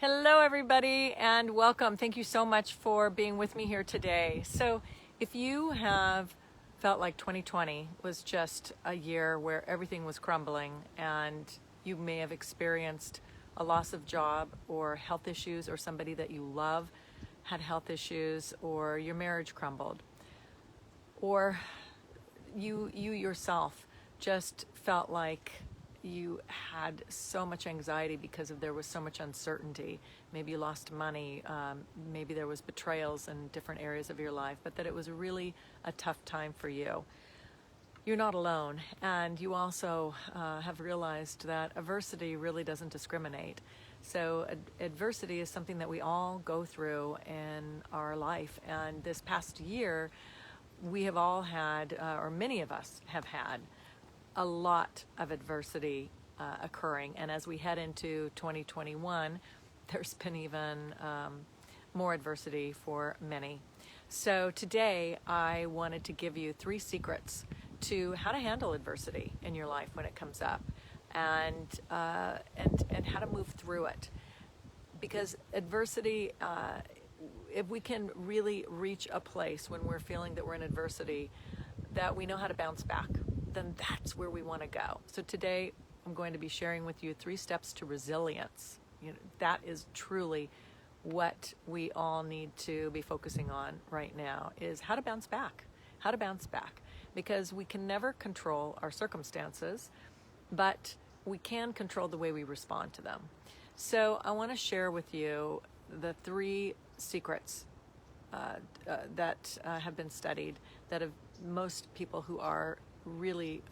Hello, everybody, and welcome. Thank you so much for being with me here today. So, if you have felt like 2020 was just a year where everything was crumbling and you may have experienced a loss of job or health issues, or somebody that you love had health issues, or your marriage crumbled, or you yourself just felt like you had so much anxiety because there was so much uncertainty. Maybe you lost money, maybe there was betrayals in different areas of your life, but that it was really a tough time for you. You're not alone, and you also have realized that adversity really doesn't discriminate. So adversity is something that we all go through in our life, and this past year we have all had, or many of us have had, a lot of adversity occurring. And as we head into 2021, there's been even more adversity for many. So today I wanted to give you 3 secrets to how to handle adversity in your life when it comes up, and how to move through it. Because adversity, if we can really reach a place when we're feeling that we're in adversity, that we know how to bounce back, then that's where we want to go. So today I'm going to be sharing with you 3 steps to resilience. That is truly what we all need to be focusing on right now, is how to bounce back. How to bounce back. Because we can never control our circumstances, but we can control the way we respond to them. So I want to share with you the 3 secrets that have been studied, that have most people who are really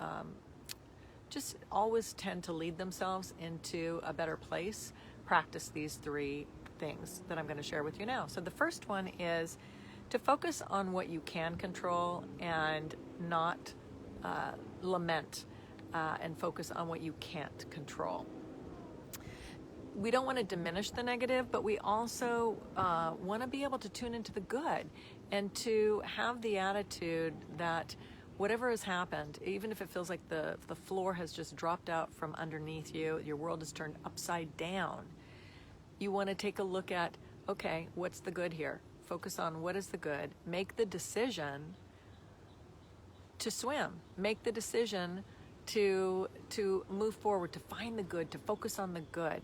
just always tend to lead themselves into a better place practice these 3 things that I'm going to share with you now. So the first one is to focus on what you can control and not lament and focus on what you can't control. We don't want to diminish the negative, but we also want to be able to tune into the good and to have the attitude that whatever has happened, even if it feels like the floor has just dropped out from underneath you, your world is turned upside down, you want to take a look at, okay, what's the good here? Focus on what is the good. Make the decision to swim. Make the decision to move forward, to find the good, to focus on the good.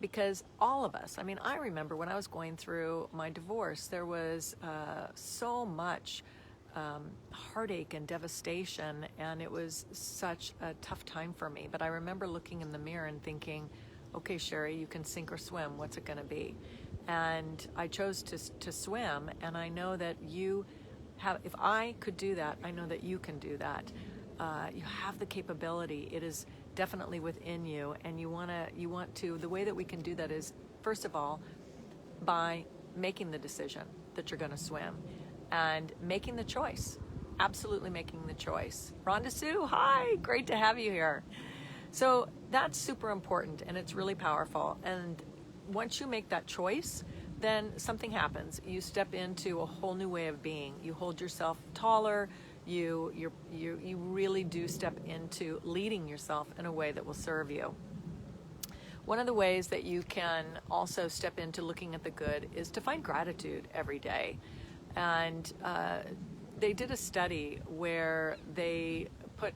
Because all of us, I remember when I was going through my divorce, there was so much heartache and devastation, and it was such a tough time for me. But I remember looking in the mirror and thinking, okay, Sherry, you can sink or swim. What's it going to be? And I chose to swim, and I know that if I could do that, I know that you can do that. You have the capability. It is definitely within you, and you want to. The way that we can do that is, first of all, by making the decision that you're going to swim, and making the choice. Absolutely making the choice. Rhonda Sue, hi, great to have you here. So that's super important, and it's really powerful. And once you make that choice, then something happens. You step into a whole new way of being. You hold yourself taller. You really do step into leading yourself in a way that will serve you. One of the ways that you can also step into looking at the good is to find gratitude every day. And they did a study where they put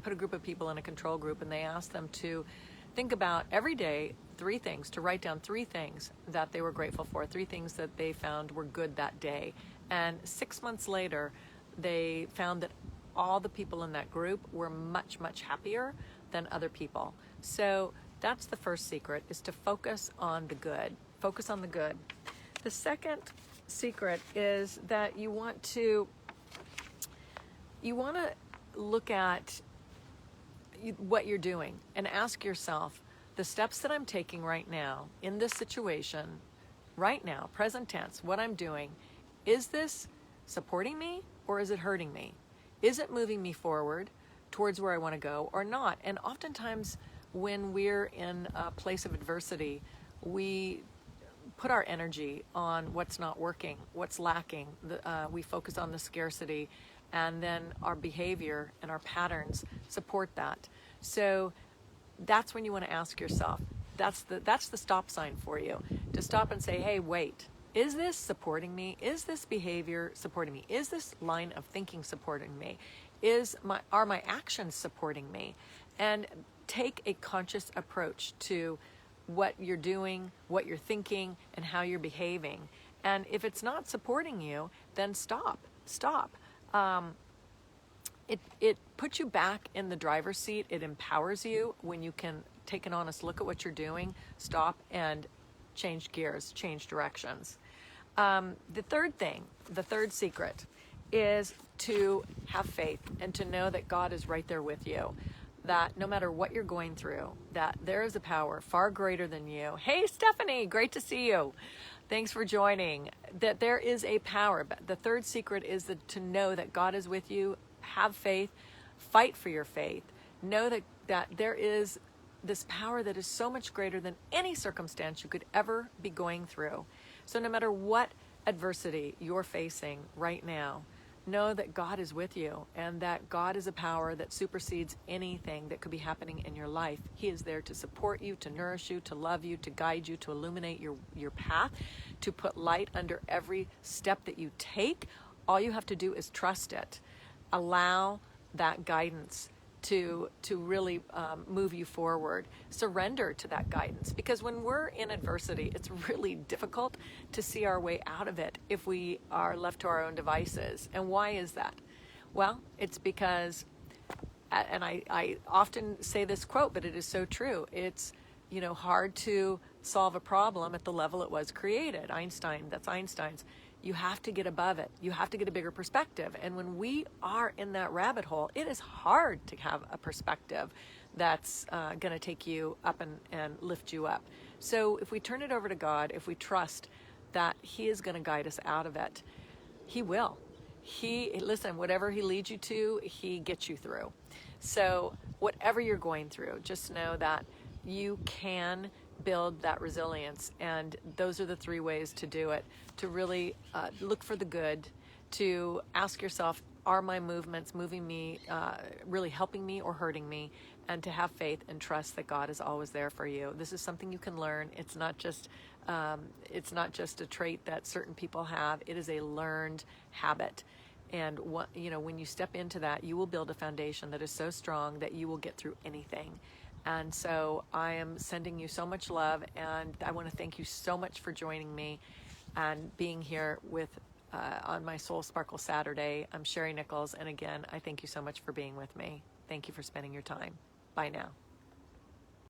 a group of people in a control group, and they asked them to think about every day 3 things, to write down 3 things that they were grateful for, 3 things that they found were good that day. And 6 months later, they found that all the people in that group were much, much happier than other people. So that's the first secret, is to focus on the good. Focus on the good. The second secret is that you want to look at what you're doing and ask yourself, the steps that I'm taking right now in this situation, right now, present tense, what I'm doing, is this supporting me or is it hurting me? Is it moving me forward towards where I want to go or not? And oftentimes when we're in a place of adversity, we put our energy on what's not working, what's lacking. We focus on the scarcity, and then our behavior and our patterns support that. So that's when you want to ask yourself, that's the stop sign for you, to stop and say, hey, wait, is this supporting me? Is this behavior supporting me? Is this line of thinking supporting me? Are my actions supporting me? And take a conscious approach to what you're doing, what you're thinking, and how you're behaving. And if it's not supporting you, then stop. It puts you back in the driver's seat. It empowers you when you can take an honest look at what you're doing, stop, and change gears, change directions. The third secret is to have faith and to know that God is right there with you. That no matter what you're going through, that there is a power far greater than you. Hey, Stephanie, great to see you. Thanks for joining. That there is a power. But the third secret is to know that God is with you. Have faith. Fight for your faith. Know that there is this power that is so much greater than any circumstance you could ever be going through. So no matter what adversity you're facing right now, know that God is with you, and that God is a power that supersedes anything that could be happening in your life. He is there to support you, to nourish you, to love you, to guide you, to illuminate your path, to put light under every step that you take. All you have to do is trust it. Allow that guidance to really move you forward. Surrender to that guidance, because when we're in adversity, it's really difficult to see our way out of it if we are left to our own devices. And why is that? Well, it's because, and I often say this quote, but it is so true. It's, hard to solve a problem at the level it was created. That's Einstein's. You have to get above it. You have to get a bigger perspective. And when we are in that rabbit hole, it is hard to have a perspective that's going to take you up and lift you up. So if we turn it over to God, if we trust that He is going to guide us out of it, He will. Listen, whatever He leads you to, He gets you through. So whatever you're going through, just know that you can build that resilience. And those are the 3 ways to do it. To really look for the good, to ask yourself, are my movements moving me, really helping me or hurting me? And to have faith and trust that God is always there for you. This is something you can learn. It's not just a trait that certain people have. It is a learned habit. And when you step into that, you will build a foundation that is so strong that you will get through anything. And so I am sending you so much love, and I want to thank you so much for joining me and being here on my Soul Sparkle Saturday. I'm Sherry Nichols, and again, I thank you so much for being with me. Thank you for spending your time. Bye now.